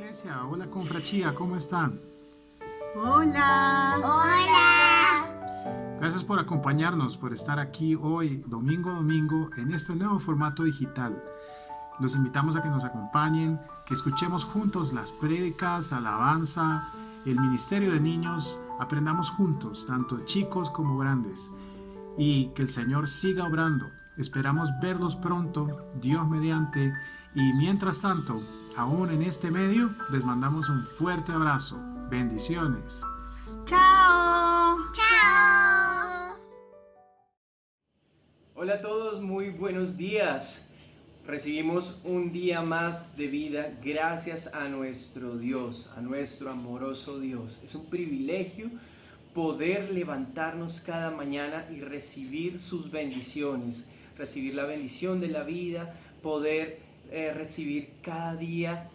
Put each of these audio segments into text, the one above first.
iglesia, hola confrachía, ¿cómo están? Hola. Hola. Gracias por acompañarnos, por estar aquí hoy, domingo a domingo, en este nuevo formato digital. Los invitamos a que nos acompañen, que escuchemos juntos las prédicas, alabanza, el ministerio de niños, aprendamos juntos, tanto chicos como grandes, y que el Señor siga obrando. Esperamos verlos pronto, Dios mediante, y mientras tanto, aún en este medio, les mandamos un fuerte abrazo. Bendiciones. Chao. Chao. Hola a todos, muy buenos días. Recibimos un día más de vida gracias a nuestro Dios, a nuestro amoroso Dios. Es un privilegio poder levantarnos cada mañana y recibir sus bendiciones, recibir la bendición de la vida, poder recibir cada día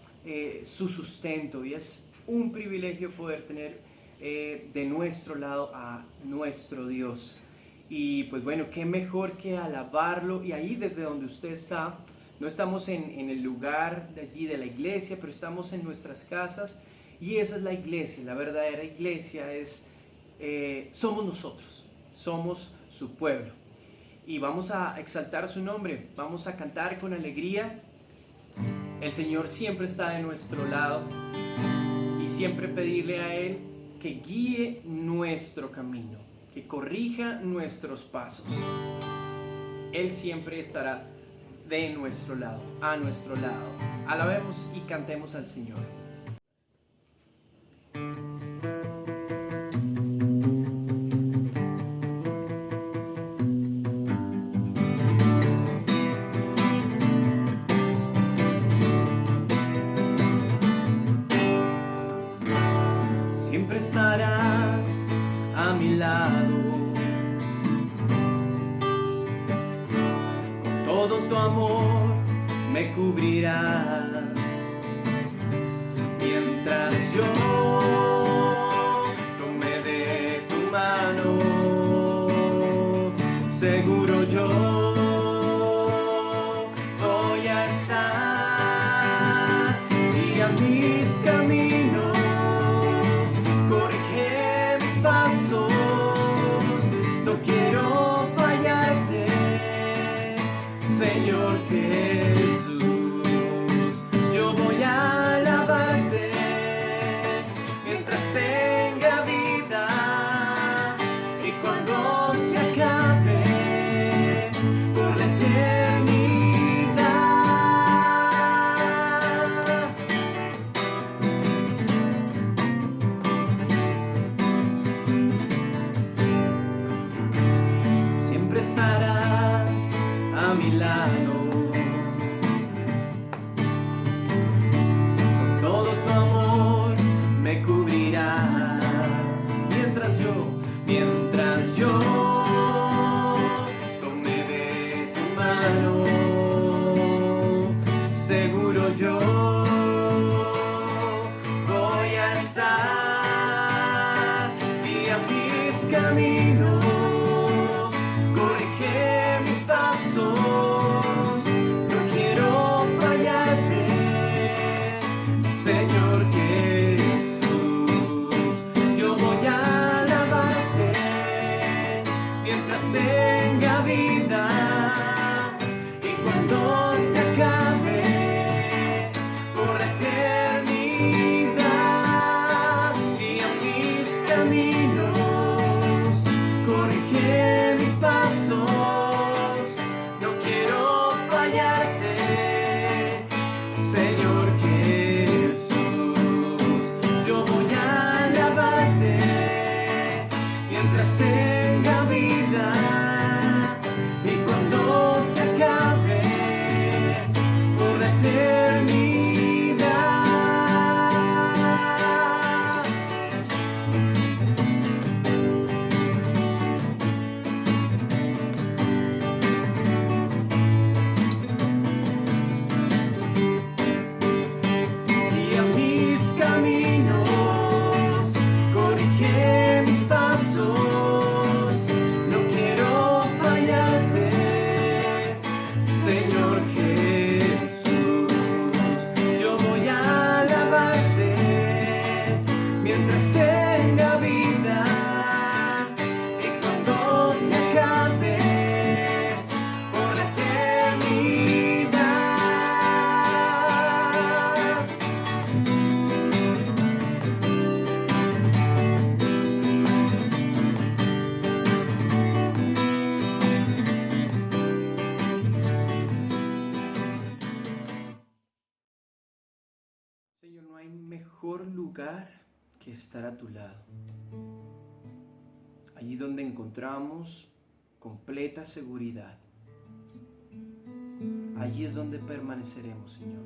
su sustento. Y es un privilegio poder tener de nuestro lado a nuestro Dios. Y pues bueno, qué mejor que alabarlo. Y ahí desde donde usted está, no estamos en el lugar de allí de la iglesia, pero estamos en nuestras casas. Y esa es la iglesia, la verdadera iglesia es, somos nosotros, somos su pueblo. Y vamos a exaltar su nombre, vamos a cantar con alegría. El Señor siempre está de nuestro lado y siempre pedirle a Él que guíe nuestro camino, que corrija nuestros pasos. Él siempre estará de nuestro lado, a nuestro lado. Alabemos y cantemos al Señor. Siempre estarás a mi lado. Con todo tu amor me cubrirás. Mientras yo tome de tu mano, seguro yo voy a estar. Y a mis caminos corrige mis pasos, no quiero fallarte, Señor Jesús. Yo voy a alabarte mientras tenga vida y cuando se acabe por la eternidad. Siempre estarás a mi lado. Señor, no hay mejor lugar que estar a tu lado. Allí donde encontramos completa seguridad. Allí es donde permaneceremos, Señor.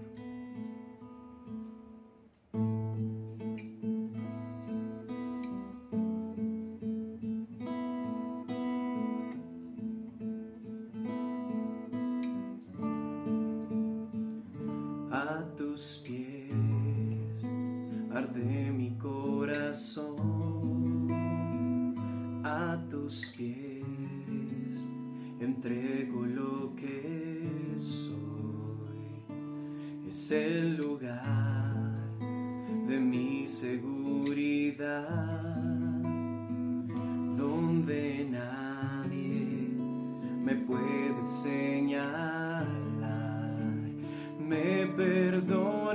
A tus pies arde mi corazón, a tus pies entrego lo que soy. Es el lugar de mi seguridad, donde nadie me puede señalar. Me perdonaste,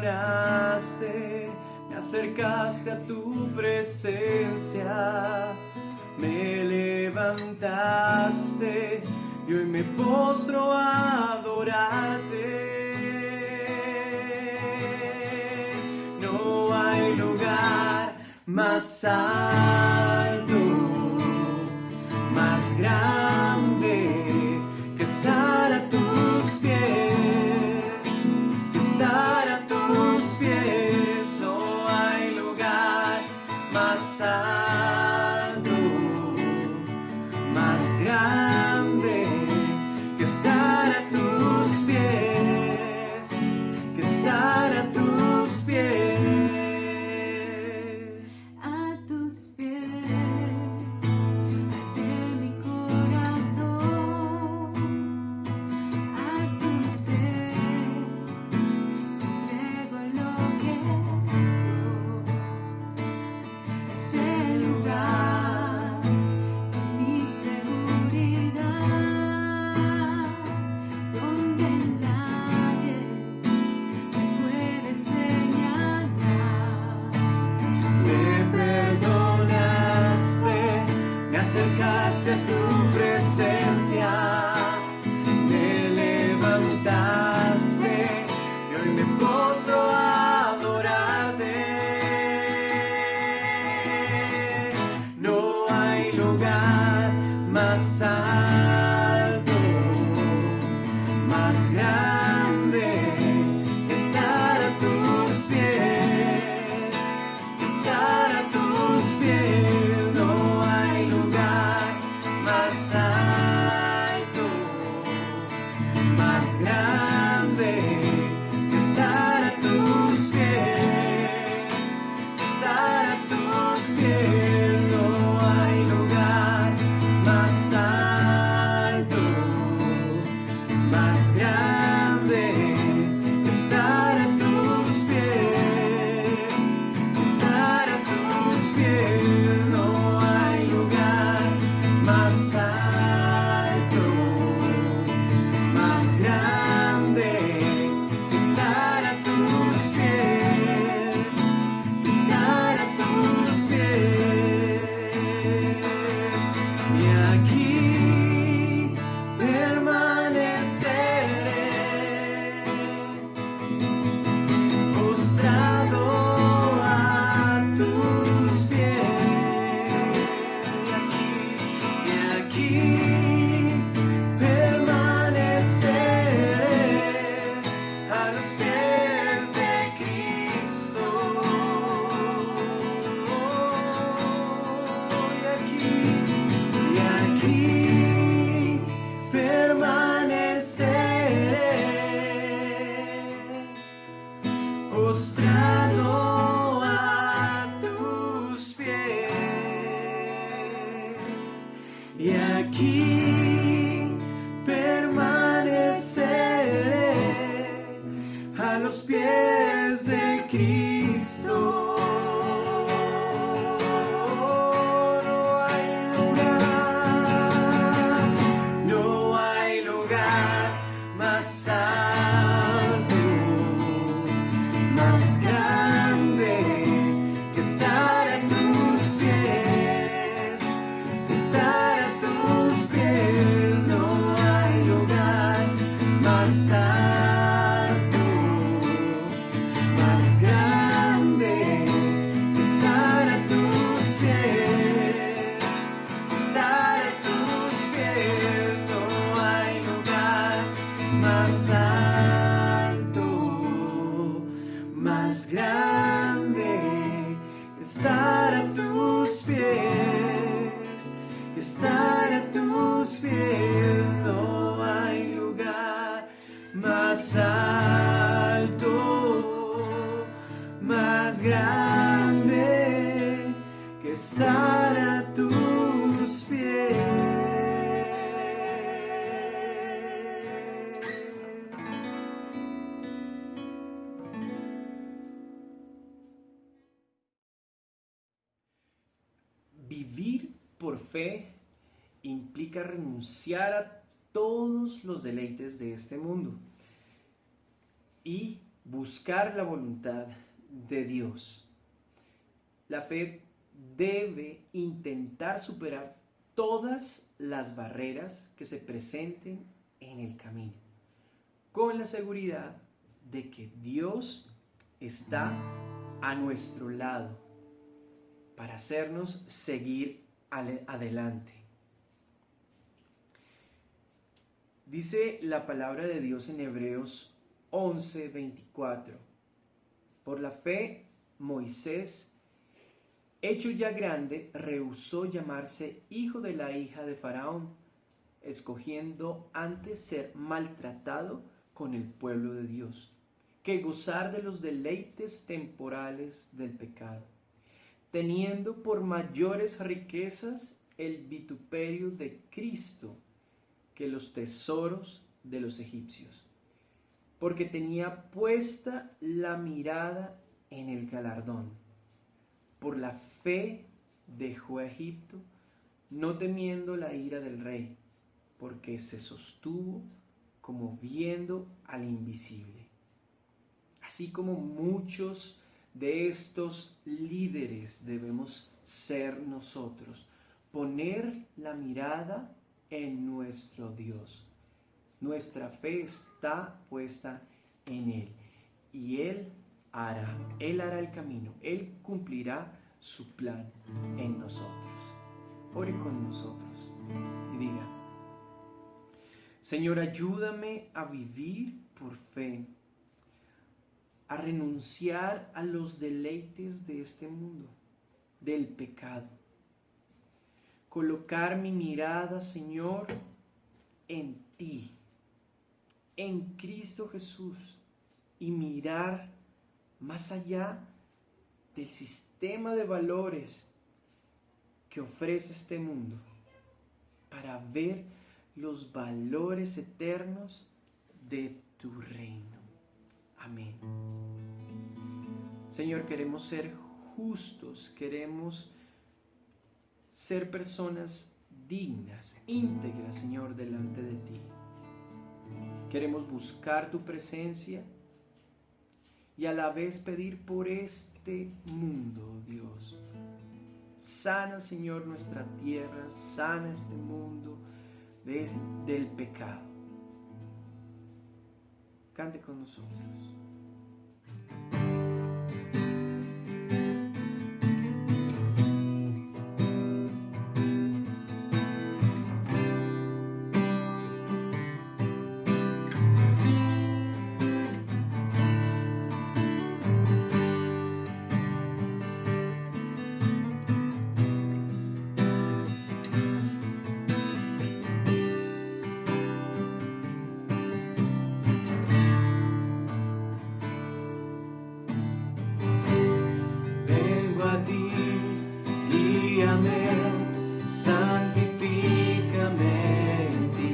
me acercaste a tu presencia, me levantaste y hoy me postro a adorarte. No hay lugar más alto, más grande que estar a tus pies, que estar a tus pies. No hay lugar más alto, más grande que estar a tus pies, que estar a tus pies. A tus pies de mi corazón, a tus pies entrego lo que soy. Es el lugar de mi seguridad, donde nadie me puede señalar. Me perdonaste, me acercaste a tu presencia, me levantaste y hoy me postro a adorarte. No hay lugar más alto, más grande que estar a tus pies, que estar a tus pies. No hay lugar más alto, más grande que estar a tus pies, que estar a tus pies. No hay lugar más alto, más grande que estar a tus pies, que estar a tus pies. No hay lugar más alto, más grande que estar a tus pies, que estar a tus pies. Y aquí permaneceré, postrado a tus pies. Y aquí permaneceré a los pies de Cristo. Y aquí permaneceré, postrado a tus pies. Y aquí permaneceré a los pies de Cristo. No hay lugar más alto, más grande que estar a tus pies, que estar a tus pies. No hay lugar más alto, más grande más grande que estar a tus pies, que estar a tus pies. No hay lugar más alto, más grande que estar a tus pies. Vivir por fe implica renunciar a todos los deleites de este mundo y buscar la voluntad de Dios. La fe debe intentar superar todas las barreras que se presenten en el camino, con la seguridad de que Dios está a nuestro lado para hacernos seguir adelante. Dice la palabra de Dios en Hebreos 11:24. Por la fe, Moisés, hecho ya grande, rehusó llamarse hijo de la hija de Faraón, escogiendo antes ser maltratado con el pueblo de Dios, que gozar de los deleites temporales del pecado, teniendo por mayores riquezas el vituperio de Cristo que los tesoros de los egipcios, porque tenía puesta la mirada en el galardón. Por la fe dejó a Egipto, no temiendo la ira del rey, porque se sostuvo como viendo al invisible. Así como muchos de estos líderes debemos ser nosotros, poner la mirada en nuestro Dios. Nuestra fe está puesta en Él y Él hará el camino, Él cumplirá su plan en nosotros. Ore con nosotros y diga: Señor, ayúdame a vivir por fe, a renunciar a los deleites de este mundo, del pecado. Colocar mi mirada, Señor, en ti, en Cristo Jesús, y mirar más allá del sistema de valores que ofrece este mundo, para ver los valores eternos de tu reino. Amén. Señor, queremos ser justos, queremos ser personas dignas, íntegras, Señor, delante de ti. Queremos buscar tu presencia y a la vez pedir por este mundo, Dios. Sana, Señor, nuestra tierra, sana este mundo del pecado. Cante con nosotros. Santifícame en ti,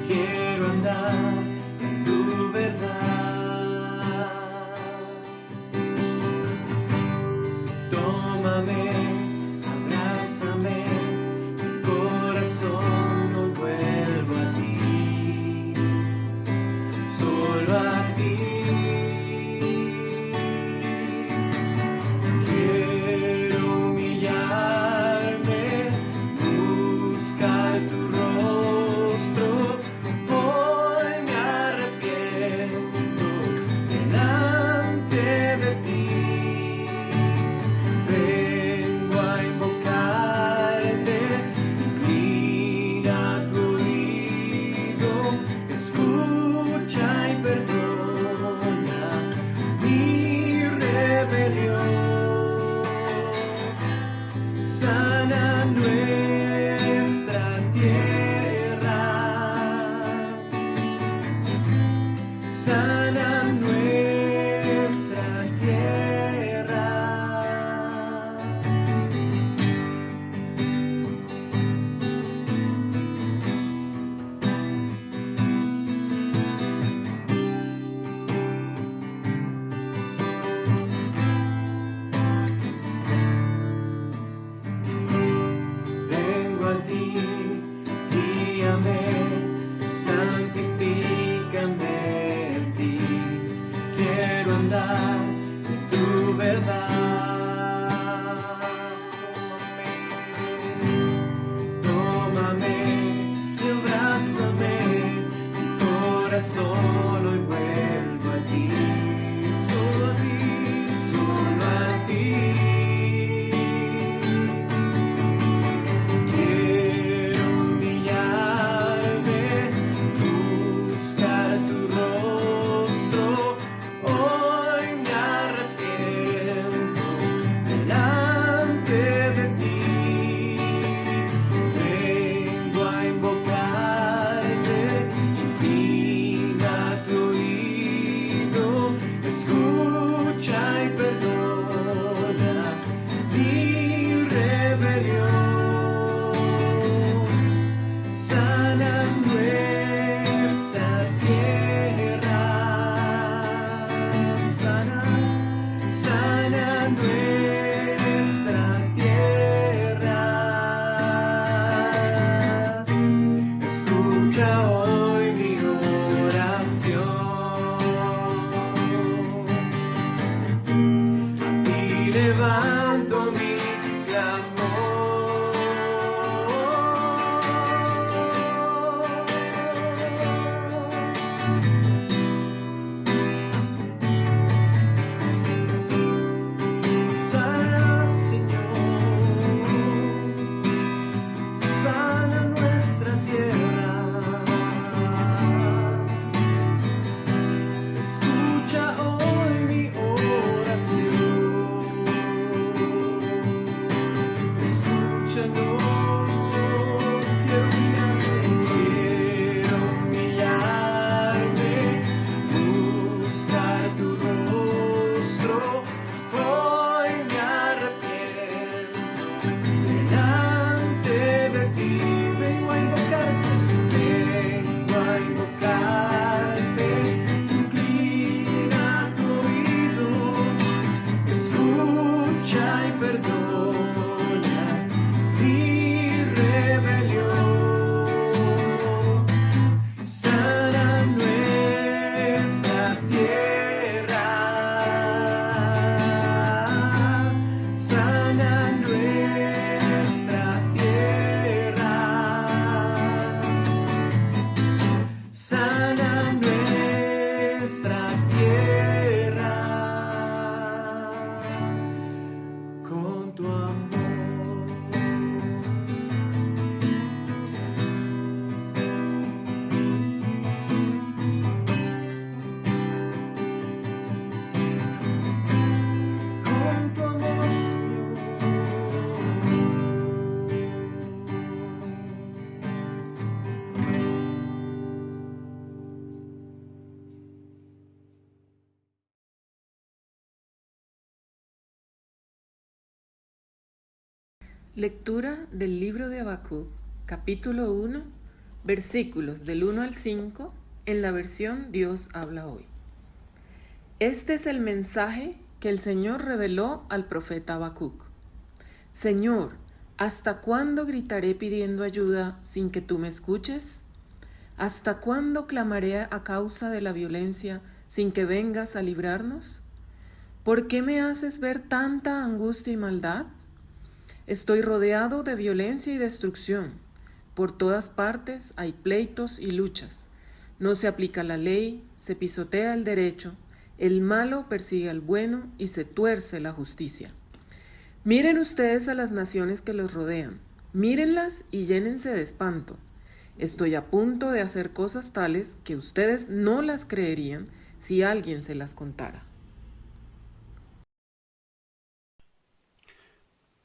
quiero andar en tu verdad. Tómame, abrázame, mi corazón no vuelvo a ti, solo a ti. Quiero humillarme rebelión. Sana nuestra tierra, sana nuestra tierra. Vengo a ti, guíame, santifícame en ti. Quiero andar en tu verdad. Tómame y abrázame, mi corazón hoy vuelvo a ti. Solo a ti, solo a ti. Quiero humillarme, buscar tu rostro. Hoy me arrepiento delante de ti. Vengo a invocarte, inclina tu oído, escucha y perdona mi rebelión. Sana nuestra tierra, sana, sana nuestra tierra. Escucha hoy mi oración. A ti levanto mi sana, Señor, sana nuestra tierra. Escucha hoy mi oración. Escúchanos, quiero humillarme, buscar tu rostro. Hoy me arrepiento delante de ti. Vengo a invocarte, inclina tu oído, escucha y perdona mi rebelión. Sana nuestra tierra, sana nuestra tierra, sana nuestra tierra con tu amor. Con tu amor, Lectura del libro de Habacuc, capítulo 1, versículos del 1 al 5, en la versión Dios habla hoy. Este es el mensaje que el Señor reveló al profeta Habacuc. Señor, ¿hasta cuándo gritaré pidiendo ayuda sin que tú me escuches? ¿Hasta cuándo clamaré a causa de la violencia sin que vengas a librarnos? ¿Por qué me haces ver tanta angustia y maldad? Estoy rodeado de violencia y destrucción. Por todas partes hay pleitos y luchas. No se aplica la ley, se pisotea el derecho, el malo persigue al bueno y se tuerce la justicia. Miren ustedes a las naciones que los rodean. Mírenlas y llénense de espanto. Estoy a punto de hacer cosas tales que ustedes no las creerían si alguien se las contara.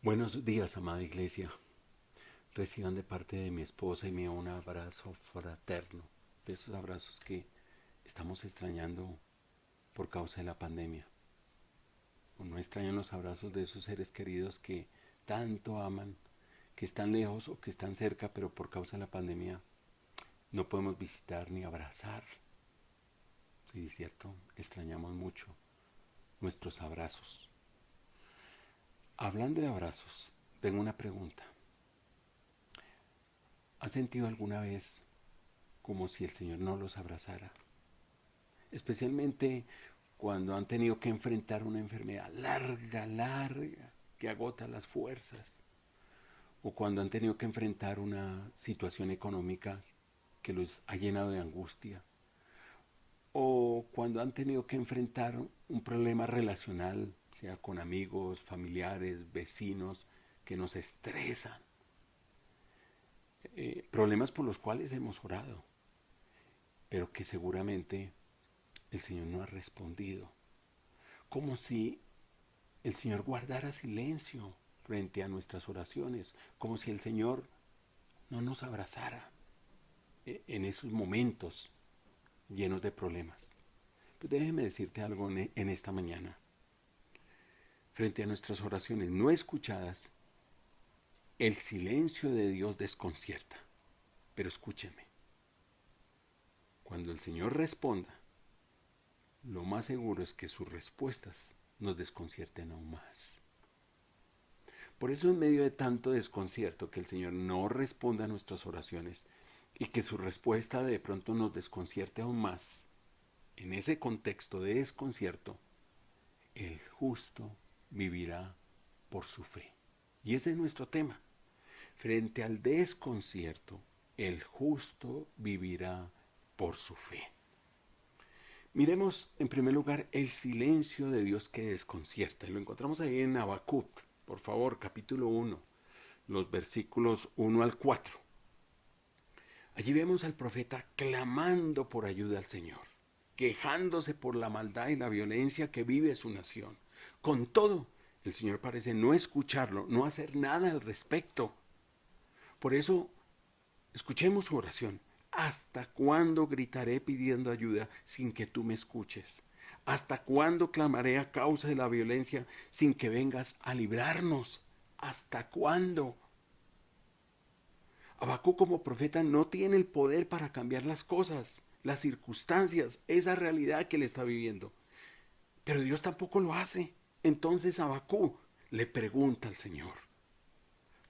Buenos días, amada iglesia. Reciban de parte de mi esposa y mío un abrazo fraterno, de esos abrazos que estamos extrañando por causa de la pandemia. No extrañan los abrazos de esos seres queridos que tanto aman, que están lejos o que están cerca, pero por causa de la pandemia no podemos visitar ni abrazar. Sí, es cierto, extrañamos mucho nuestros abrazos. Hablando de abrazos, tengo una pregunta. ¿Has sentido alguna vez como si el Señor no los abrazara? Especialmente cuando han tenido que enfrentar una enfermedad larga, que agota las fuerzas. O cuando han tenido que enfrentar una situación económica que los ha llenado de angustia. O cuando han tenido que enfrentar un problema relacional, sea con amigos, familiares, vecinos, que nos estresan. Problemas por los cuales hemos orado, pero que seguramente el Señor no ha respondido. Como si el Señor guardara silencio frente a nuestras oraciones, como si el Señor no nos abrazara en esos momentos llenos de problemas. Pues déjeme decirte algo en esta mañana. Frente a nuestras oraciones no escuchadas, el silencio de Dios desconcierta. Pero escúchenme. Cuando el Señor responda, lo más seguro es que sus respuestas nos desconcierten aún más. Por eso, en medio de tanto desconcierto, que el Señor no responda a nuestras oraciones y que su respuesta de pronto nos desconcierte aún más, en ese contexto de desconcierto, el justo vivirá por su fe. Y ese es nuestro tema. Frente al desconcierto, el justo vivirá por su fe. Miremos en primer lugar el silencio de Dios que desconcierta. Y lo encontramos ahí en Habacuc, por favor, capítulo 1, los versículos 1 al 4. Allí vemos al profeta clamando por ayuda al Señor, quejándose por la maldad y la violencia que vive su nación. Con todo, el Señor parece no escucharlo, no hacer nada al respecto. Por eso, escuchemos su oración. ¿Hasta cuándo gritaré pidiendo ayuda sin que tú me escuches? ¿Hasta cuándo clamaré a causa de la violencia sin que vengas a librarnos? ¿Hasta cuándo? Habacuc como profeta no tiene el poder para cambiar las cosas, las circunstancias, esa realidad que él está viviendo. Pero Dios tampoco lo hace. Entonces Habacuc le pregunta al Señor,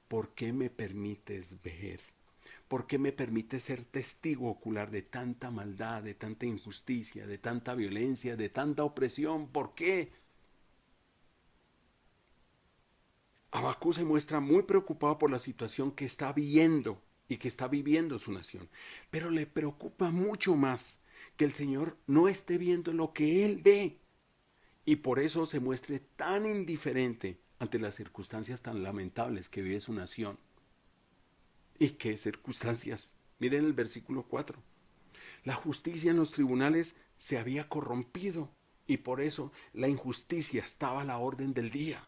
¿por qué me permites ver? ¿Por qué me permites ser testigo ocular de tanta maldad, de tanta injusticia, de tanta violencia, de tanta opresión? ¿Por qué? Habacuc se muestra muy preocupado por la situación que está viendo y que está viviendo su nación. Pero le preocupa mucho más que el Señor no esté viendo lo que él ve. Y por eso se muestre tan indiferente ante las circunstancias tan lamentables que vive su nación. ¿Y qué circunstancias? Miren el versículo 4. La justicia en los tribunales se había corrompido y por eso la injusticia estaba a la orden del día.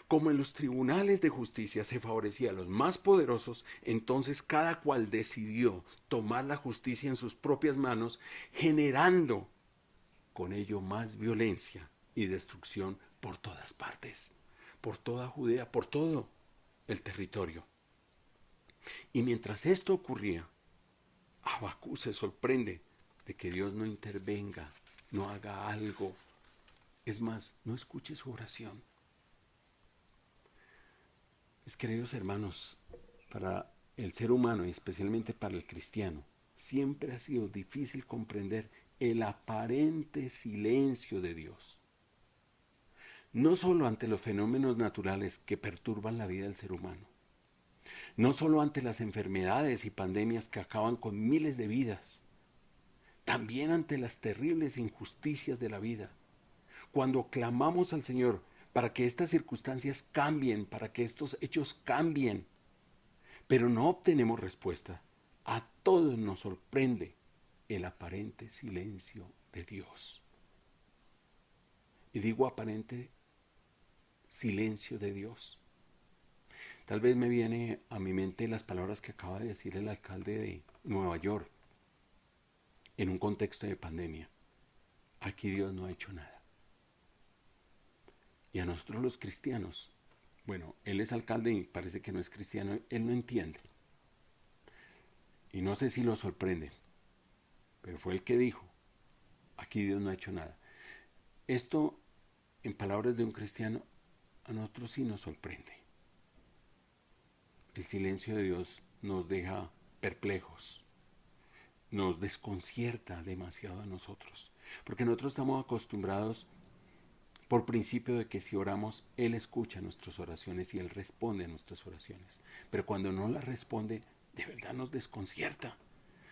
Como en los tribunales de justicia se favorecía a los más poderosos, entonces cada cual decidió tomar la justicia en sus propias manos, generando con ello más violencia y destrucción por todas partes, por toda Judea, por todo el territorio. Y mientras esto ocurría, Habacuc se sorprende de que Dios no intervenga, no haga algo. Es más, no escuche su oración. Mis queridos hermanos, para el ser humano y especialmente para el cristiano, siempre ha sido difícil comprender el aparente silencio de Dios. No solo ante los fenómenos naturales que perturban la vida del ser humano, no solo ante las enfermedades y pandemias que acaban con miles de vidas, también ante las terribles injusticias de la vida. Cuando clamamos al Señor para que estas circunstancias cambien, para que estos hechos cambien, pero no obtenemos respuesta, a todos nos sorprende el aparente silencio de Dios. Y digo aparente silencio de Dios. Tal vez me viene a mi mente las palabras que acaba de decir el alcalde de Nueva York en un contexto de pandemia. Aquí Dios no ha hecho nada. Y a nosotros los cristianos, bueno, él es alcalde y parece que no es cristiano, él no entiende. Y no sé si lo sorprende, pero fue el que dijo, aquí Dios no ha hecho nada. Esto, en palabras de un cristiano, a nosotros sí nos sorprende. El silencio de Dios nos deja perplejos, nos desconcierta demasiado a nosotros, porque nosotros estamos acostumbrados por principio de que si oramos, Él escucha nuestras oraciones y Él responde a nuestras oraciones. Pero cuando no las responde, de verdad nos desconcierta.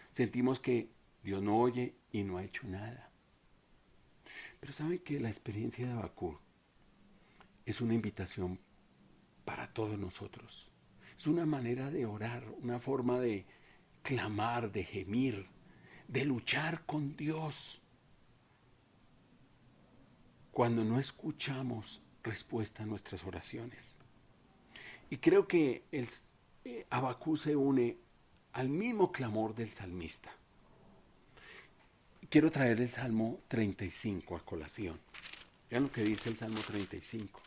Sentimos que Dios no oye y no ha hecho nada. Pero ¿saben que la experiencia de Habacuc es una invitación para todos nosotros? Es una manera de orar, una forma de clamar, de gemir, de luchar con Dios. Cuando no escuchamos respuesta a nuestras oraciones. Y creo que Habacuc se une al mismo clamor del salmista. Quiero traer el Salmo 35 a colación. Vean lo que dice el Salmo 35.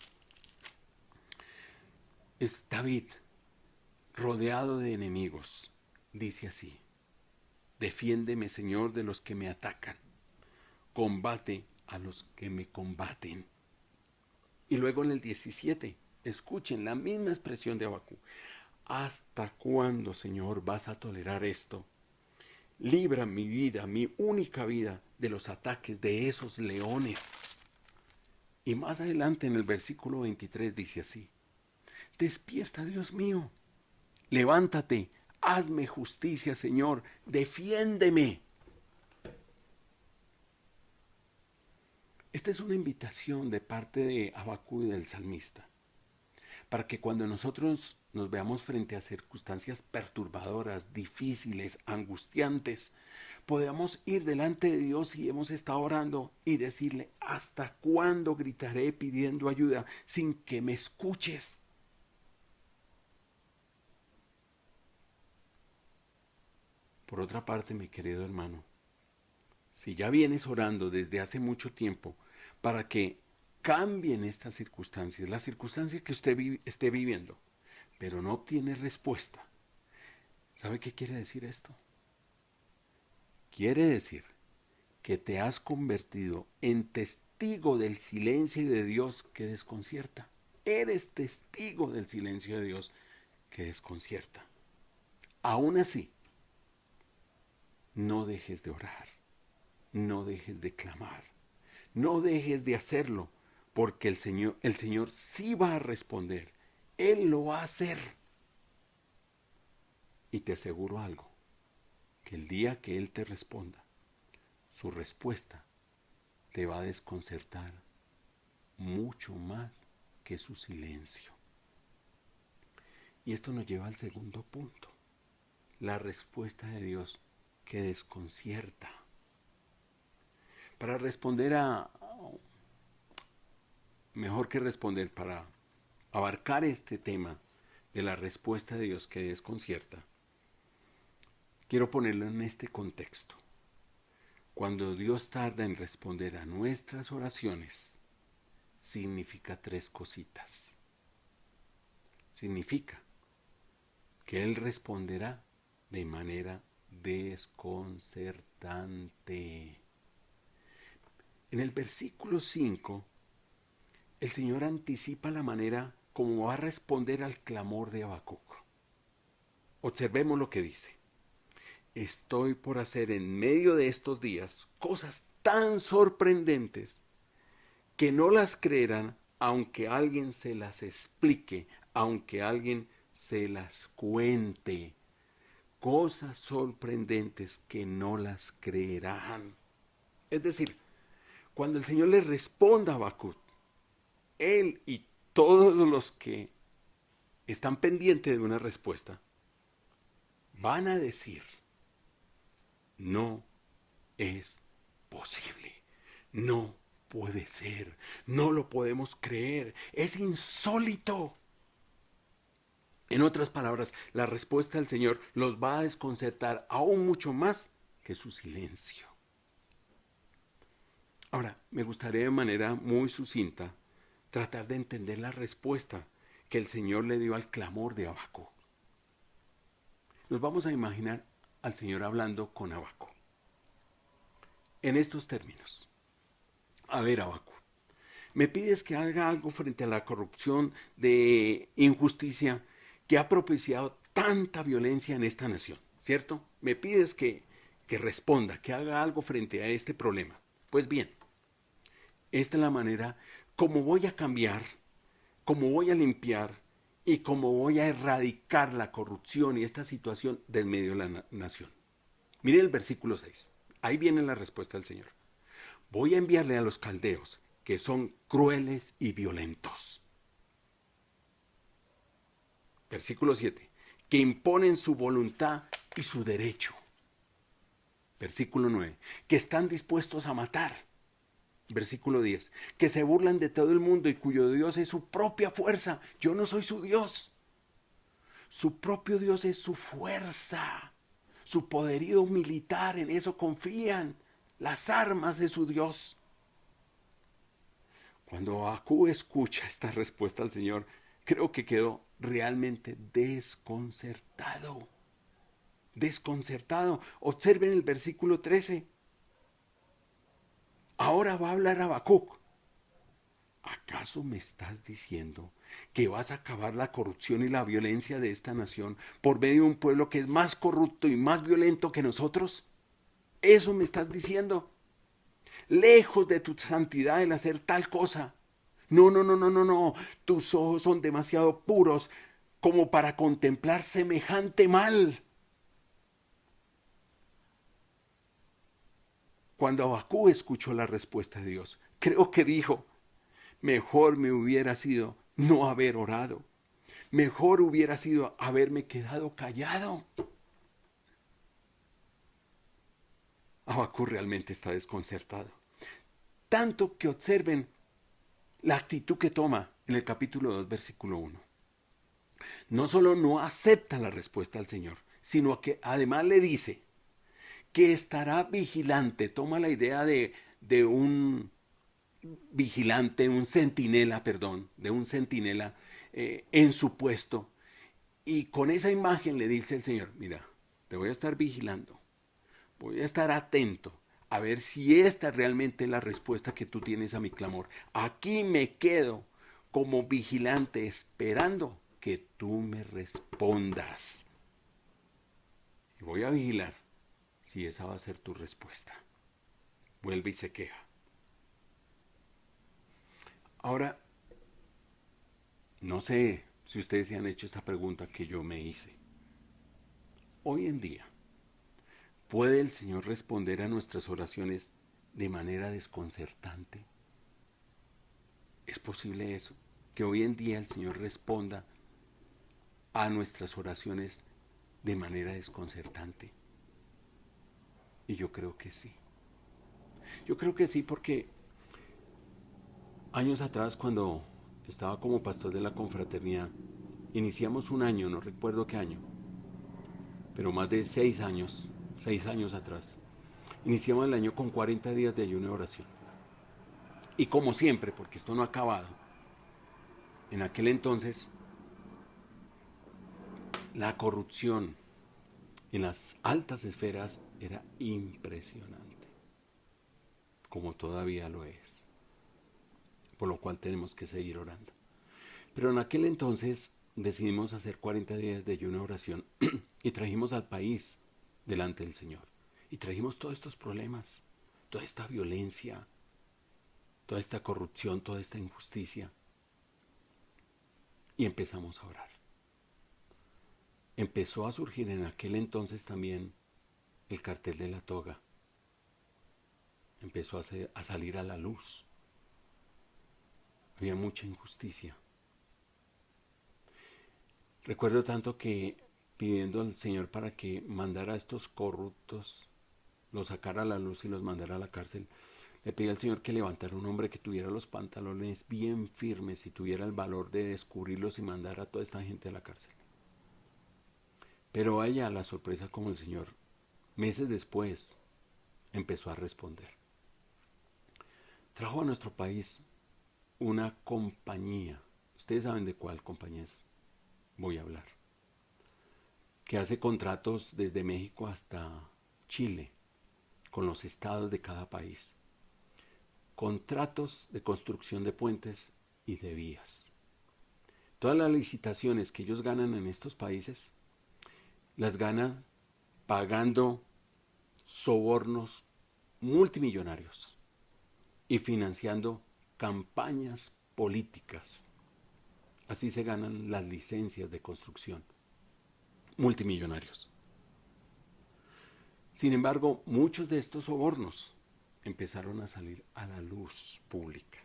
Es David, rodeado de enemigos, dice así: defiéndeme, Señor, de los que me atacan. Combate a los que me combaten. Y luego en el 17, escuchen la misma expresión de Habacuc. ¿Hasta cuándo, Señor, vas a tolerar esto? Libra mi vida, mi única vida, de los ataques de esos leones. Y más adelante en el versículo 23 dice así: despierta, Dios mío, levántate, hazme justicia, Señor, defiéndeme. Esta es una invitación de parte de Habacuc y del salmista, para que cuando nosotros nos veamos frente a circunstancias perturbadoras, difíciles, angustiantes, podamos ir delante de Dios y hemos estado orando y decirle: ¿hasta cuándo gritaré pidiendo ayuda sin que me escuches? Por otra parte, mi querido hermano, si ya vienes orando desde hace mucho tiempo para que cambien estas circunstancias, la circunstancia que usted esté viviendo, pero no obtiene respuesta, ¿sabe qué quiere decir esto? Quiere decir que te has convertido en testigo del silencio de Dios que desconcierta. Eres testigo del silencio de Dios que desconcierta. Aún así, no dejes de orar. No dejes de clamar, no dejes de hacerlo, porque el Señor sí va a responder, Él lo va a hacer. Y te aseguro algo, que el día que Él te responda, su respuesta te va a desconcertar mucho más que su silencio. Y esto nos lleva al segundo punto, la respuesta de Dios que desconcierta. Para responder mejor que responder, para abarcar este tema de la respuesta de Dios que desconcierta, quiero ponerlo en este contexto. Cuando Dios tarda en responder a nuestras oraciones, significa tres cositas. Significa que Él responderá de manera desconcertante. En el versículo 5, el Señor anticipa la manera como va a responder al clamor de Habacuc. Observemos lo que dice: estoy por hacer en medio de estos días cosas tan sorprendentes que no las creerán aunque alguien se las explique, aunque alguien se las cuente. Cosas sorprendentes que no las creerán. Es decir, cuando el Señor le responda a Habacuc, él y todos los que están pendientes de una respuesta van a decir: no es posible, no puede ser, no lo podemos creer, es insólito. En otras palabras, la respuesta del Señor los va a desconcertar aún mucho más que su silencio. Ahora, me gustaría de manera muy sucinta tratar de entender la respuesta que el Señor le dio al clamor de Habacuc. Nos vamos a imaginar al Señor hablando con Habacuc en estos términos. A ver, Habacuc, me pides que haga algo frente a la corrupción de injusticia que ha propiciado tanta violencia en esta nación, ¿cierto? Me pides que responda, que haga algo frente a este problema. Pues bien, esta es la manera como voy a cambiar, como voy a limpiar y como voy a erradicar la corrupción y esta situación del medio de la nación. Miren el versículo 6. Ahí viene la respuesta del Señor. Voy a enviarle a los caldeos, que son crueles y violentos. Versículo 7. Que imponen su voluntad y su derecho. Versículo 9. Que están dispuestos a matar. Versículo 10. Que se burlan de todo el mundo y cuyo Dios es su propia fuerza. Yo no soy su Dios. Su propio Dios es su fuerza. Su poderío militar, en eso confían. Las armas de su Dios. Cuando Habacuc escucha esta respuesta al Señor, creo que quedó realmente desconcertado. Desconcertado. Observen el versículo 13. Ahora va a hablar Habacuc. ¿Acaso me estás diciendo que vas a acabar la corrupción y la violencia de esta nación por medio de un pueblo que es más corrupto y más violento que nosotros? ¿Eso me estás diciendo? Lejos de tu santidad el hacer tal cosa. No. Tus ojos son demasiado puros como para contemplar semejante mal. Cuando Habacuc escuchó la respuesta de Dios, creo que dijo, mejor me hubiera sido no haber orado. Mejor hubiera sido haberme quedado callado. Habacuc realmente está desconcertado. Tanto que observen la actitud que toma en el capítulo 2, versículo 1. No solo no acepta la respuesta del Señor, sino que además le dice que estará vigilante. Toma la idea de un vigilante, de un centinela en su puesto. Y con esa imagen le dice el Señor, mira, te voy a estar vigilando, voy a estar atento a ver si esta realmente es la respuesta que tú tienes a mi clamor. Aquí me quedo como vigilante esperando que tú me respondas. Y voy a vigilar si esa va a ser tu respuesta. Vuelve y se queja. Ahora, no sé si ustedes se han hecho esta pregunta que yo me hice. Hoy en día, ¿puede el Señor responder a nuestras oraciones de manera desconcertante? ¿Es posible eso? Que hoy en día el Señor responda a nuestras oraciones de manera desconcertante. Y yo creo que sí. Yo creo que sí porque años atrás, cuando estaba como pastor de la confraternidad, iniciamos un año, no recuerdo qué año, pero más de 6 años atrás, iniciamos el año con 40 días de ayuno y oración. Y como siempre, porque esto no ha acabado, en aquel entonces la corrupción en las altas esferas era impresionante, como todavía lo es, por lo cual tenemos que seguir orando. Pero en aquel entonces decidimos hacer 40 días de ayuno y oración y trajimos al país delante del Señor. Y trajimos todos estos problemas, toda esta violencia, toda esta corrupción, toda esta injusticia. Y empezamos a orar. Empezó a surgir en aquel entonces también el cartel de la toga. Empezó a salir a la luz. Había mucha injusticia. Recuerdo tanto que pidiendo al Señor para que mandara a estos corruptos, los sacara a la luz y los mandara a la cárcel, Le pedí al Señor que levantara un hombre que tuviera los pantalones bien firmes y tuviera el valor de descubrirlos y mandar a toda esta gente a la cárcel. Pero vaya la sorpresa como el Señor, meses después, empezó a responder. Trajo a nuestro país una compañía, ustedes saben de cuál compañía voy a hablar, que hace contratos desde México hasta Chile, con los estados de cada país. Contratos de construcción de puentes y de vías. Todas las licitaciones que ellos ganan en estos países, las ganan pagando sobornos multimillonarios y financiando campañas políticas. Así se ganan las licencias de construcción. Multimillonarios. Sin embargo, muchos de estos sobornos empezaron a salir a la luz pública.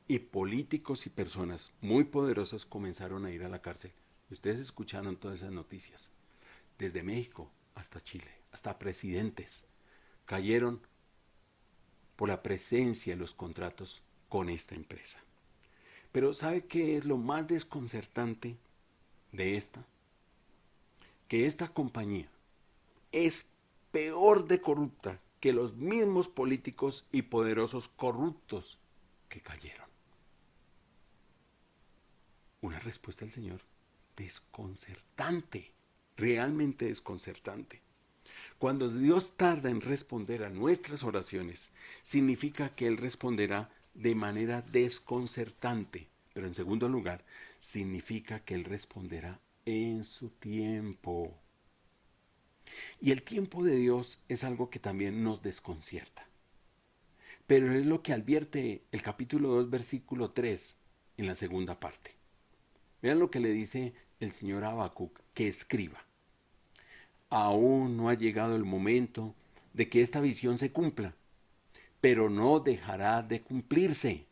Y políticos y personas muy poderosos comenzaron a ir a la cárcel. Ustedes escucharon todas esas noticias. Desde México hasta Chile, hasta presidentes cayeron por la presencia de los contratos con esta empresa. Pero ¿sabe qué es lo más desconcertante de esta? Que esta compañía es peor de corrupta que los mismos políticos y poderosos corruptos que cayeron. Una respuesta del Señor desconcertante, realmente desconcertante. Cuando Dios tarda en responder a nuestras oraciones, significa que Él responderá de manera desconcertante. Pero en segundo lugar, significa que Él responderá en su tiempo. Y el tiempo de Dios es algo que también nos desconcierta. Pero es lo que advierte el capítulo 2, versículo 3, en la segunda parte. Vean lo que le dice el Señor a Habacuc, que escriba. Aún no ha llegado el momento de que esta visión se cumpla, pero no dejará de cumplirse.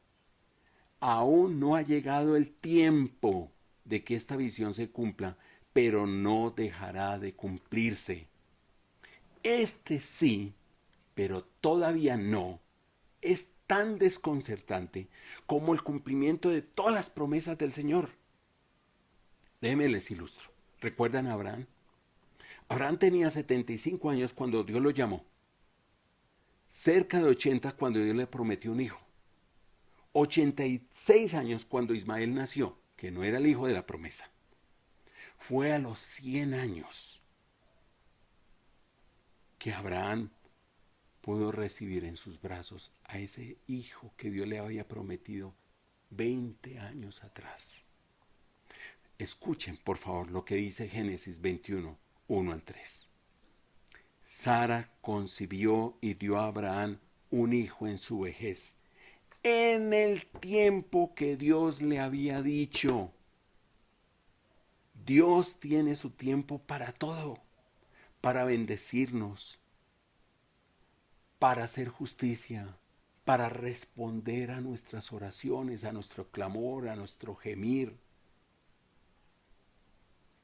Aún no ha llegado el tiempo de que esta visión se cumpla, pero no dejará de cumplirse. Este sí, pero todavía no, es tan desconcertante como el cumplimiento de todas las promesas del Señor. Déjenme les ilustro. ¿Recuerdan a Abraham? Abraham tenía 75 años cuando Dios lo llamó. Cerca de 80 cuando Dios le prometió un hijo. 86 años cuando Ismael nació, que no era el hijo de la promesa. Fue a los 100 años que Abraham pudo recibir en sus brazos a ese hijo que Dios le había prometido 20 años atrás. Escuchen, por favor, lo que dice Génesis 21, 1 al 3. Sara concibió y dio a Abraham un hijo en su vejez, en el tiempo que Dios le había dicho. Dios tiene su tiempo para todo, para bendecirnos, para hacer justicia, para responder a nuestras oraciones, a nuestro clamor, a nuestro gemir.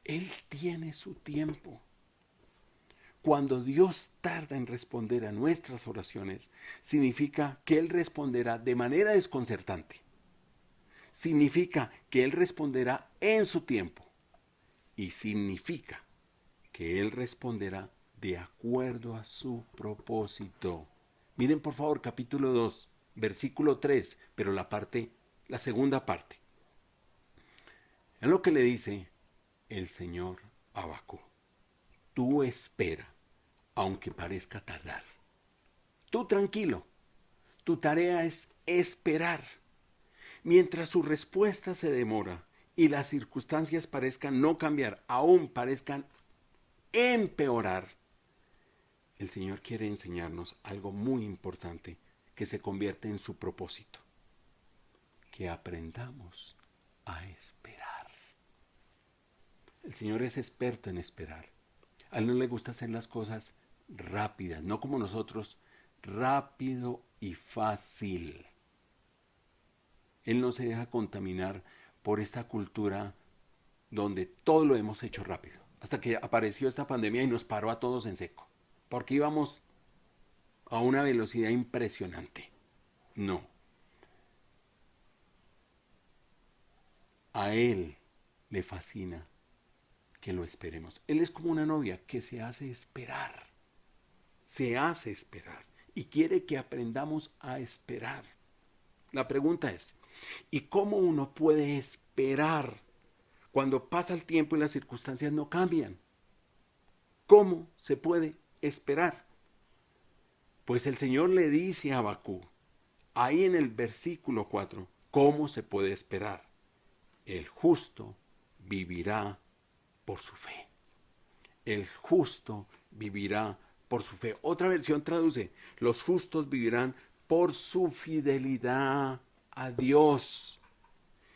Él tiene su tiempo. Cuando Dios tarda en responder a nuestras oraciones, significa que Él responderá de manera desconcertante. Significa que Él responderá en su tiempo. Y significa que Él responderá de acuerdo a su propósito. Miren por favor capítulo 2, versículo 3, pero la segunda parte. Es lo que le dice el Señor a Habacuc. Tú espera, aunque parezca tardar. Tú tranquilo, tu tarea es esperar. Mientras su respuesta se demora y las circunstancias parezcan no cambiar, aún parezcan empeorar, el Señor quiere enseñarnos algo muy importante que se convierte en su propósito. Que aprendamos a esperar. El Señor es experto en esperar. A Él no le gusta hacer las cosas rápidas, no como nosotros, rápido y fácil. Él no se deja contaminar por esta cultura donde todo lo hemos hecho rápido. Hasta que apareció esta pandemia y nos paró a todos en seco. Porque íbamos a una velocidad impresionante. No. A Él le fascina que lo esperemos. Él es como una novia que se hace esperar. Se hace esperar. Y quiere que aprendamos a esperar. La pregunta es, ¿y cómo uno puede esperar cuando pasa el tiempo y las circunstancias no cambian? ¿Cómo se puede esperar? Pues el Señor le dice a Habacuc, ahí en el versículo 4, ¿cómo se puede esperar? El justo vivirá por su fe. El justo vivirá por su fe. Otra versión traduce, los justos vivirán por su fidelidad a Dios.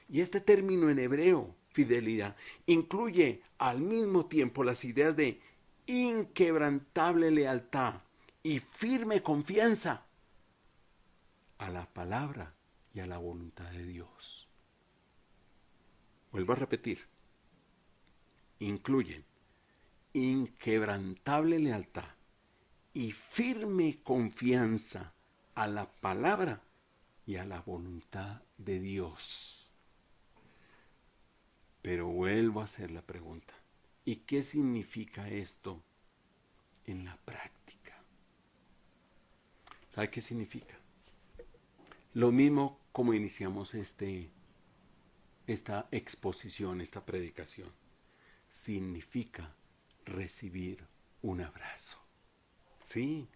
Y este término en hebreo, fidelidad, incluye al mismo tiempo las ideas de inquebrantable lealtad y firme confianza a la palabra y a la voluntad de Dios. Vuelvo a repetir, incluyen inquebrantable lealtad y firme confianza a la palabra y a la voluntad de Dios. Pero vuelvo a hacer la pregunta, ¿y qué significa esto en la práctica? ¿Sabe qué significa? Lo mismo como iniciamos esta exposición, esta predicación. Significa recibir un abrazo. Sí,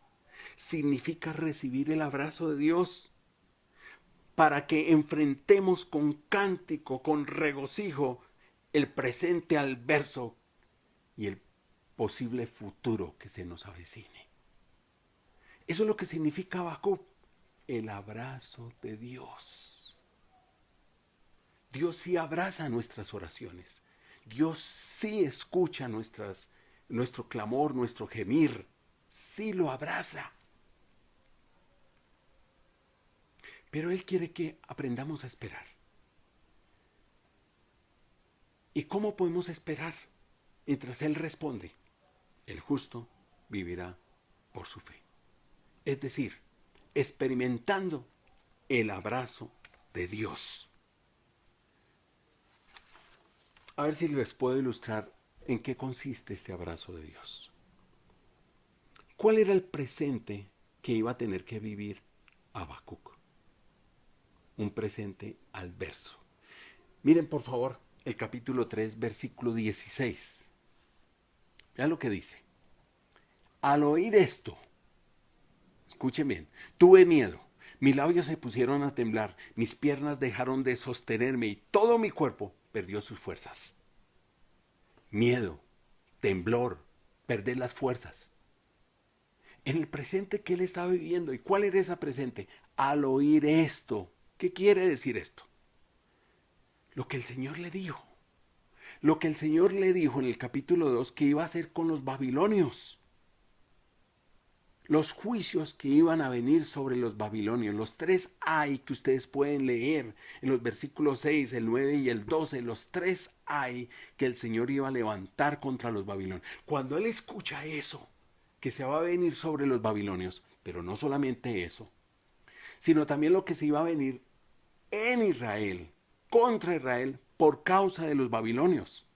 significa recibir el abrazo de Dios para que enfrentemos con cántico, con regocijo, el presente adverso y el posible futuro que se nos avecine. Eso es lo que significa Habacuc, el abrazo de Dios. Dios sí abraza nuestras oraciones. Dios sí escucha nuestro clamor, nuestro gemir. Sí lo abraza. Pero Él quiere que aprendamos a esperar. ¿Y cómo podemos esperar? Mientras Él responde, el justo vivirá por su fe. Es decir, experimentando el abrazo de Dios. A ver si les puedo ilustrar en qué consiste este abrazo de Dios. ¿Cuál era el presente que iba a tener que vivir Habacuc? Un presente adverso. Miren por favor el capítulo 3, versículo 16. Vean lo que dice. Al oír esto, escuchen bien, tuve miedo, mis labios se pusieron a temblar, mis piernas dejaron de sostenerme y todo mi cuerpo perdió sus fuerzas. Miedo, temblor, perder las fuerzas. En el presente que él estaba viviendo. ¿Y cuál era ese presente? Al oír esto. ¿Qué quiere decir esto? Lo que el Señor le dijo. Lo que el Señor le dijo en el capítulo 2 que iba a hacer con los babilonios. Los juicios que iban a venir sobre los babilonios. Los 3 ay que ustedes pueden leer en los versículos 6, el 9 y el 12. Los 3 ay que el Señor iba a levantar contra los babilonios. Cuando él escucha eso, que se va a venir sobre los babilonios, pero no solamente eso, sino también lo que se iba a venir en Israel, contra Israel, por causa de los babilonios.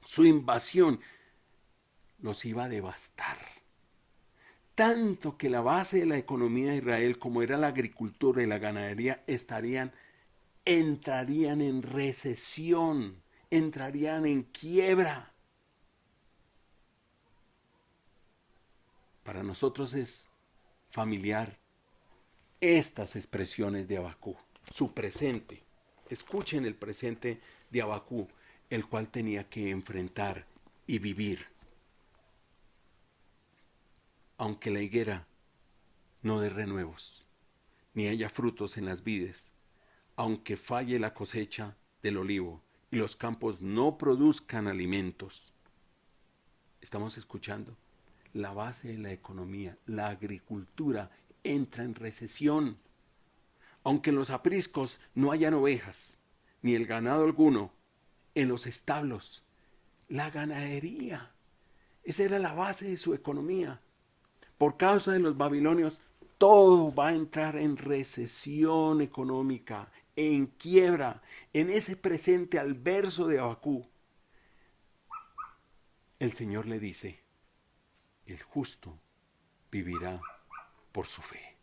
Su invasión los iba a devastar. Tanto que la base de la economía de Israel, como era la agricultura y la ganadería, entrarían en recesión, entrarían en quiebra. Para nosotros es familiar estas expresiones de Habacuc, su presente. Escuchen el presente de Habacuc, el cual tenía que enfrentar y vivir. Aunque la higuera no dé renuevos, ni haya frutos en las vides, aunque falle la cosecha del olivo y los campos no produzcan alimentos. ¿Estamos escuchando? La base de la economía, la agricultura, entra en recesión. Aunque en los apriscos no hayan ovejas, ni el ganado alguno, en los establos, la ganadería, esa era la base de su economía. Por causa de los babilonios, todo va a entrar en recesión económica, en quiebra, en ese presente adverso de Habacuc, el Señor le dice, el justo vivirá por su fe.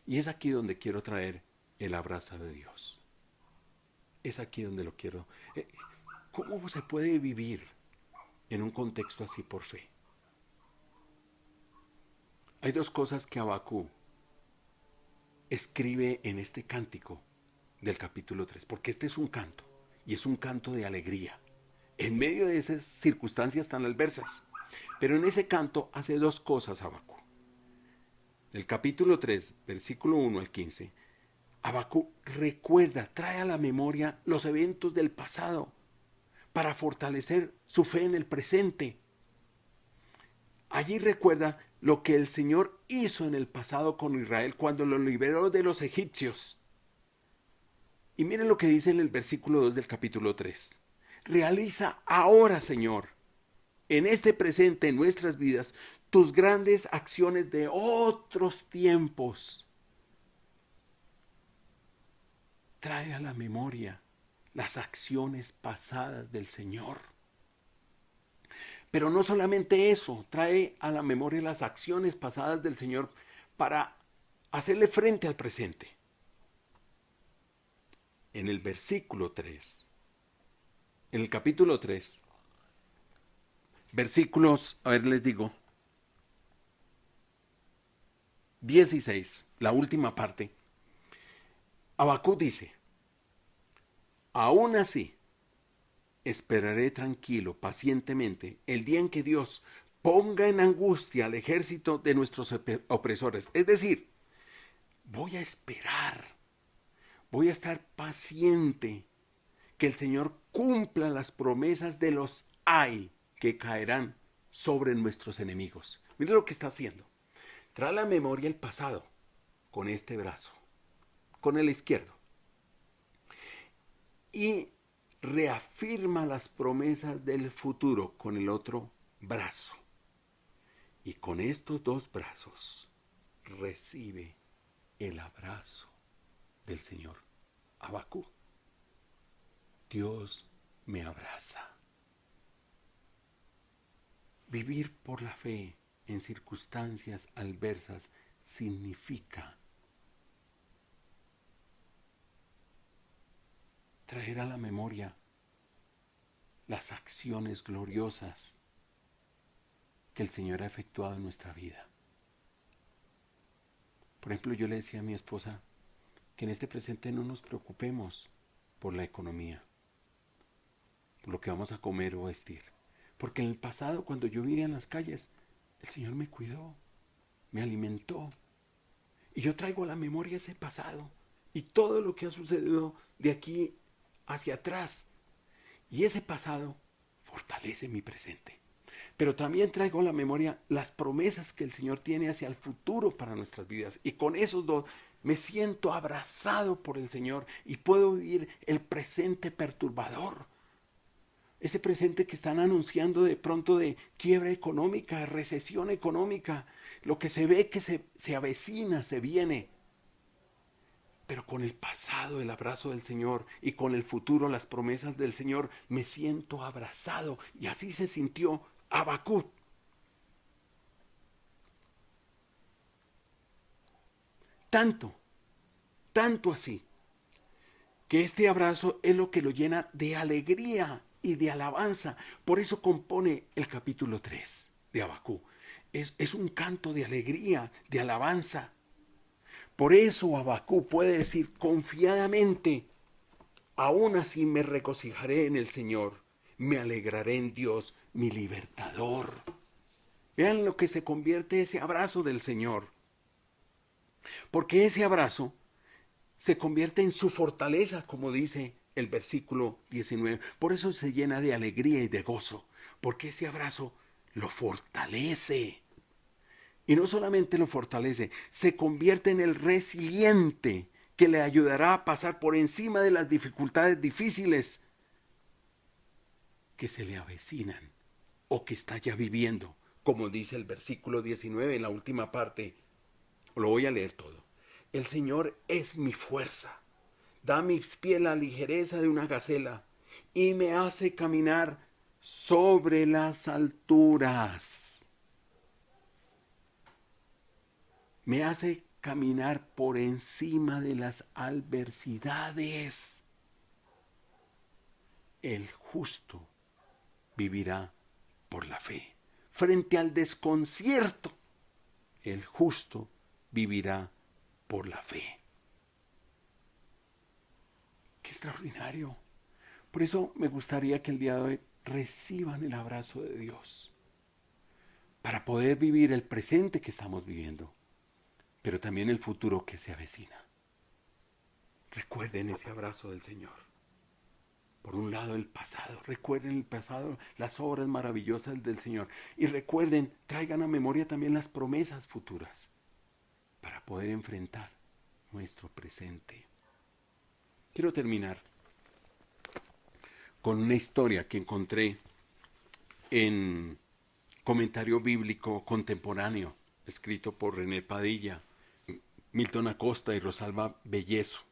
Y es aquí donde quiero traer el abrazo de Dios. Es aquí donde lo quiero. ¿Cómo se puede vivir en un contexto así por fe? Hay dos cosas que Habacuc escribe en este cántico del capítulo 3, porque este es un canto, y es un canto de alegría, en medio de esas circunstancias tan adversas. Pero en ese canto hace dos cosas Habacuc. Del capítulo 3, versículo 1 al 15, Habacuc recuerda, trae a la memoria los eventos del pasado para fortalecer su fe en el presente. Allí recuerda lo que el Señor hizo en el pasado con Israel cuando lo liberó de los egipcios. Y miren lo que dice en el versículo 2 del capítulo 3. Realiza ahora, Señor, en este presente, en nuestras vidas, tus grandes acciones de otros tiempos. Trae a la memoria las acciones pasadas del Señor. Pero no solamente eso, trae a la memoria las acciones pasadas del Señor para hacerle frente al presente. En el versículo 3, en el capítulo 3, versículos, a ver, les digo, 16, la última parte, Habacuc dice, aún así, esperaré tranquilo, pacientemente, el día en que Dios ponga en angustia al ejército de nuestros opresores. Es decir, voy a esperar, voy a estar paciente, que el Señor cumpla las promesas de los ay que caerán sobre nuestros enemigos. Mira lo que está haciendo. Trae a la memoria el pasado con este brazo, con el izquierdo. Y reafirma las promesas del futuro con el otro brazo. Y con estos dos brazos recibe el abrazo del Señor. Habacuc, Dios me abraza. Vivir por la fe en circunstancias adversas significa traer a la memoria las acciones gloriosas que el Señor ha efectuado en nuestra vida. Por ejemplo, yo le decía a mi esposa que en este presente no nos preocupemos por la economía, por lo que vamos a comer o vestir. Porque en el pasado, cuando yo vivía en las calles, el Señor me cuidó, me alimentó. Y yo traigo a la memoria ese pasado y todo lo que ha sucedido de aquí hacia atrás. Y ese pasado fortalece mi presente. Pero también traigo a la memoria las promesas que el Señor tiene hacia el futuro para nuestras vidas. Y con esos dos me siento abrazado por el Señor y puedo vivir el presente perturbador. Ese presente que están anunciando de pronto de quiebra económica, recesión económica, lo que se ve que se avecina, se viene. Pero con el pasado, el abrazo del Señor, y con el futuro, las promesas del Señor, me siento abrazado. Y así se sintió Habacuc. Tanto así, que este abrazo es lo que lo llena de alegría y de alabanza. Por eso compone el capítulo 3 de Habacuc. Es un canto de alegría, de alabanza. Por eso Habacuc puede decir confiadamente, aún así me regocijaré en el Señor, me alegraré en Dios, mi libertador. Vean lo que se convierte ese abrazo del Señor. Porque ese abrazo se convierte en su fortaleza, como dice el versículo 19. Por eso se llena de alegría y de gozo, porque ese abrazo lo fortalece. Y no solamente lo fortalece, se convierte en el resiliente que le ayudará a pasar por encima de las dificultades difíciles que se le avecinan o que está ya viviendo, como dice el versículo 19 en la última parte Lo voy a leer todo. El Señor es mi fuerza. Da a mis pies la ligereza de una gacela y me hace caminar sobre las alturas. Me hace caminar por encima de las adversidades. El justo vivirá por la fe. Frente al desconcierto, el justo vivirá por la fe. ¡Qué extraordinario! Por eso me gustaría que el día de hoy reciban el abrazo de Dios para poder vivir el presente que estamos viviendo, pero también el futuro que se avecina. Recuerden ese abrazo del Señor. Por un lado el pasado, recuerden el pasado, las obras maravillosas del Señor. Y recuerden, traigan a memoria también las promesas futuras para poder enfrentar nuestro presente. Quiero terminar con una historia que encontré en Comentario Bíblico Contemporáneo, escrito por René Padilla, Milton Acosta y Rosalba Belloso.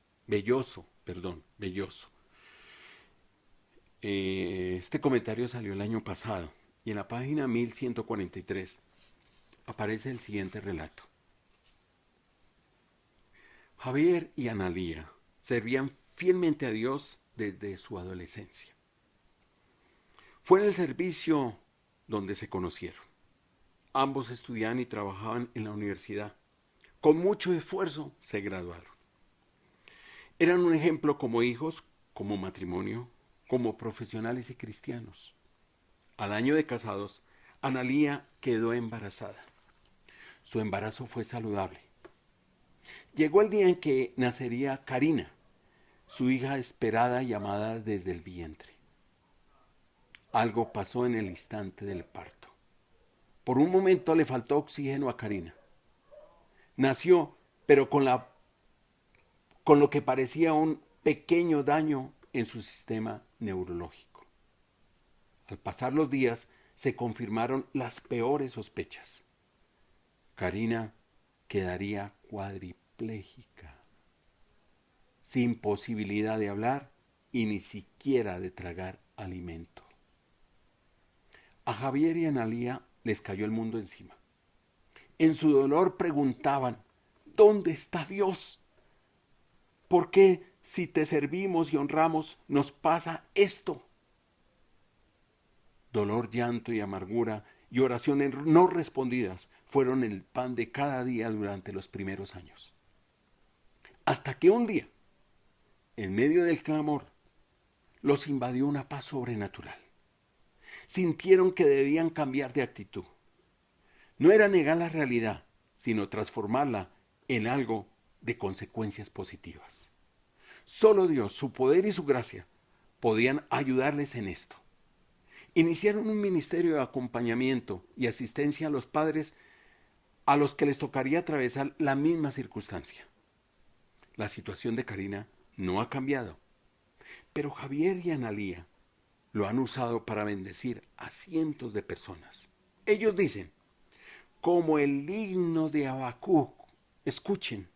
Este comentario salió el año pasado y en la página 1143 aparece el siguiente relato. Javier y Analía servían fielmente a Dios desde su adolescencia. Fue en el servicio donde se conocieron. Ambos estudiaban y trabajaban en la universidad. Con mucho esfuerzo se graduaron. Eran un ejemplo como hijos, como matrimonio, como profesionales y cristianos. Al año de casados, Analía quedó embarazada. Su embarazo fue saludable. Llegó el día en que nacería Karina, su hija esperada y amada desde el vientre. Algo pasó en el instante del parto. Por un momento le faltó oxígeno a Karina. Nació, pero con lo que parecía un pequeño daño en su sistema neurológico. Al pasar los días, se confirmaron las peores sospechas. Karina quedaría cuadriplégica, sin posibilidad de hablar y ni siquiera de tragar alimento. A Javier y a Analía les cayó el mundo encima. En su dolor preguntaban, ¿dónde está Dios? ¿Por qué, si te servimos y honramos, nos pasa esto? Dolor, llanto y amargura y oraciones no respondidas fueron el pan de cada día durante los primeros años. Hasta que un día, en medio del clamor, los invadió una paz sobrenatural. Sintieron que debían cambiar de actitud. No era negar la realidad, sino transformarla en algo de consecuencias positivas. Solo Dios, su poder y su gracia podían ayudarles en esto. Iniciaron un ministerio de acompañamiento y asistencia a los padres a los que les tocaría atravesar la misma circunstancia. La situación de Karina no ha cambiado, pero Javier y Analía lo han usado para bendecir a cientos de personas. Ellos dicen, como el himno de Habacuc, escuchen,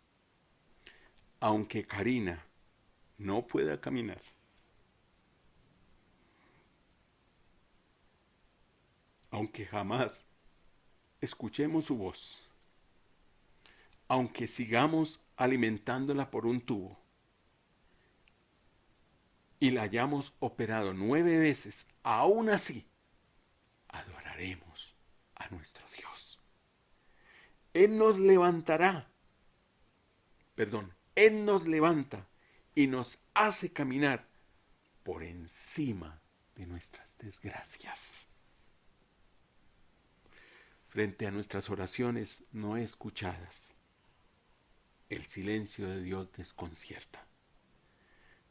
aunque Karina no pueda caminar, aunque jamás escuchemos su voz, aunque sigamos alimentándola por un tubo y la hayamos operado 9 veces, aún así adoraremos a nuestro Dios. Él nos levanta y nos hace caminar por encima de nuestras desgracias. Frente a nuestras oraciones no escuchadas, el silencio de Dios desconcierta,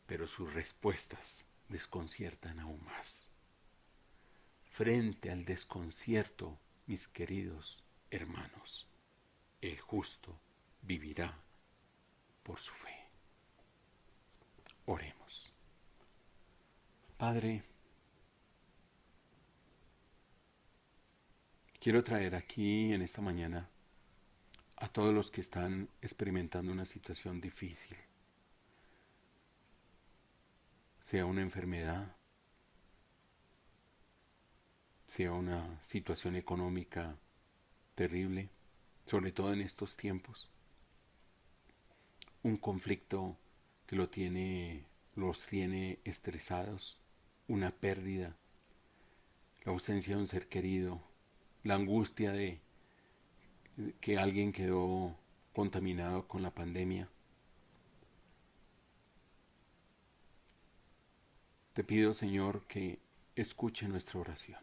pero sus respuestas desconciertan aún más. Frente al desconcierto, mis queridos hermanos, el justo vivirá por su fe. Oremos. Padre, quiero traer aquí en esta mañana a todos los que están experimentando una situación difícil, sea una enfermedad, sea una situación económica terrible, sobre todo en estos tiempos, un conflicto que los tiene estresados, una pérdida, la ausencia de un ser querido, la angustia de que alguien quedó contaminado con la pandemia. Te pido, Señor, que escuche nuestra oración.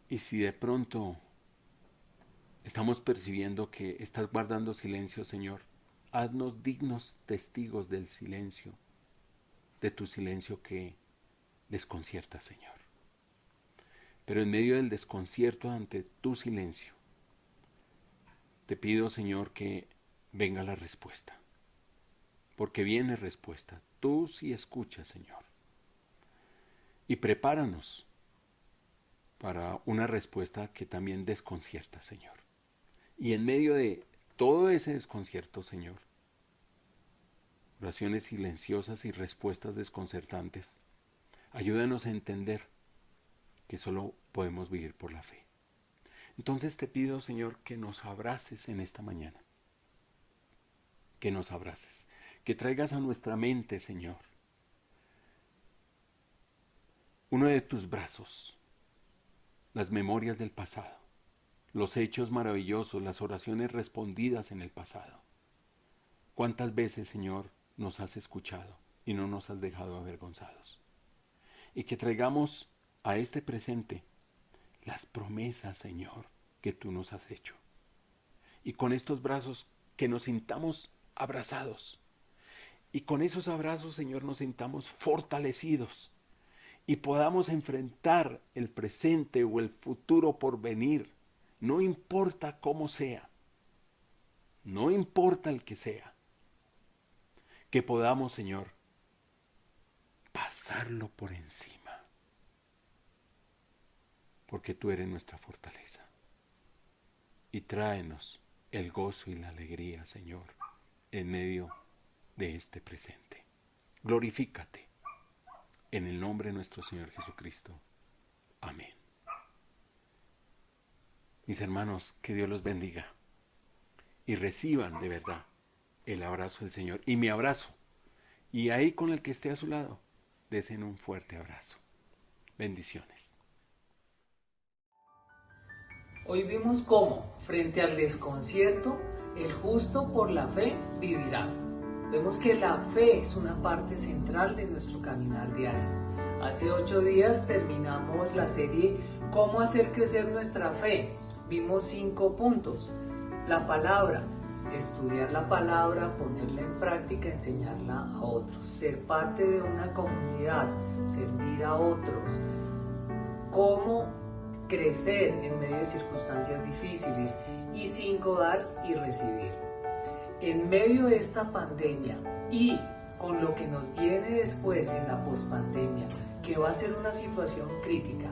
Y si de pronto estamos percibiendo que estás guardando silencio, Señor, haznos dignos testigos del silencio, de tu silencio que desconcierta, Señor. Pero en medio del desconcierto ante tu silencio, te pido, Señor, que venga la respuesta. Porque viene respuesta. Tú sí escuchas, Señor. Y prepáranos para una respuesta que también desconcierta, Señor. Y en medio de todo ese desconcierto, Señor, oraciones silenciosas y respuestas desconcertantes, ayúdanos a entender que solo podemos vivir por la fe. Entonces te pido, Señor, que nos abraces en esta mañana. Que nos abraces. Que traigas a nuestra mente, Señor, uno de tus brazos, las memorias del pasado, los hechos maravillosos, las oraciones respondidas en el pasado. ¿Cuántas veces, Señor, nos has escuchado y no nos has dejado avergonzados? Y que traigamos a este presente las promesas, Señor, que tú nos has hecho. Y con estos brazos que nos sintamos abrazados. Y con esos abrazos, Señor, nos sintamos fortalecidos y podamos enfrentar el presente o el futuro por venir. No importa cómo sea, no importa el que sea, que podamos, Señor, pasarlo por encima, porque tú eres nuestra fortaleza. Y tráenos el gozo y la alegría, Señor, en medio de este presente. Glorifícate en el nombre de nuestro Señor Jesucristo. Amén. Mis hermanos, que Dios los bendiga y reciban de verdad el abrazo del Señor y mi abrazo. Y ahí con el que esté a su lado, desen un fuerte abrazo. Bendiciones. Hoy vimos cómo, frente al desconcierto, el justo por la fe vivirá. Vemos que la fe es una parte central de nuestro caminar diario. Hace 8 días terminamos la serie ¿Cómo hacer crecer nuestra fe? Vimos 5 puntos. La palabra, estudiar la palabra, ponerla en práctica, enseñarla a otros. Ser parte de una comunidad, servir a otros. Cómo crecer en medio de circunstancias difíciles. Y 5, dar y recibir. En medio de esta pandemia y con lo que nos viene después en la pospandemia, que va a ser una situación crítica,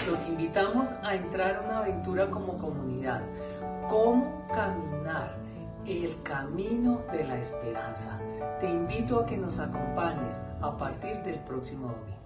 los invitamos a entrar a una aventura como comunidad. ¿Cómo caminar el camino de la esperanza? Te invito a que nos acompañes a partir del próximo domingo.